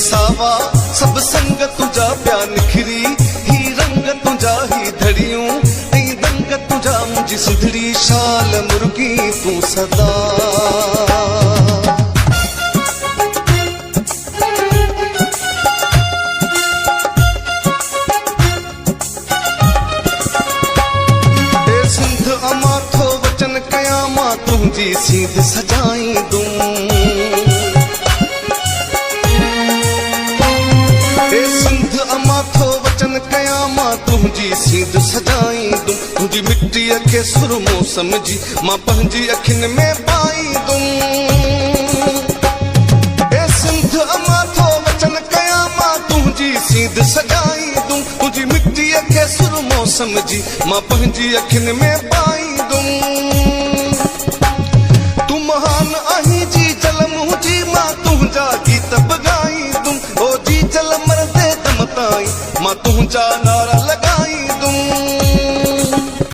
सावा सब संग तुझा प्या निखरी ही रंग तुझा ही धड़ियूं ऐं दंग तुझा मुंहिंजी सुंदड़ी शाल मुर्गी तूं सदा तुझी सीध सजाईंदुम ए सिंध अमा थो वचन कया मां तुझी सीध सजाईंदुम तुझी मिट्टीअ खे सुरमो समझी मां पंहिंजी अखियुनि में पाईंदुम ए सिंध अमा थो वचन कया मां तुझी सीध सजाईंदुम तुझी मिट्टीअ खे सुरमो समझी मां पंहिंजी अखियुनि में पाईंदुम महान आही जी जल मुंहिंजी मां तुंहिंजा गीत बगाईंदुम ओ जी जल मरदे दम ताईं मां तुंहिंजा नारा लॻाईंदुम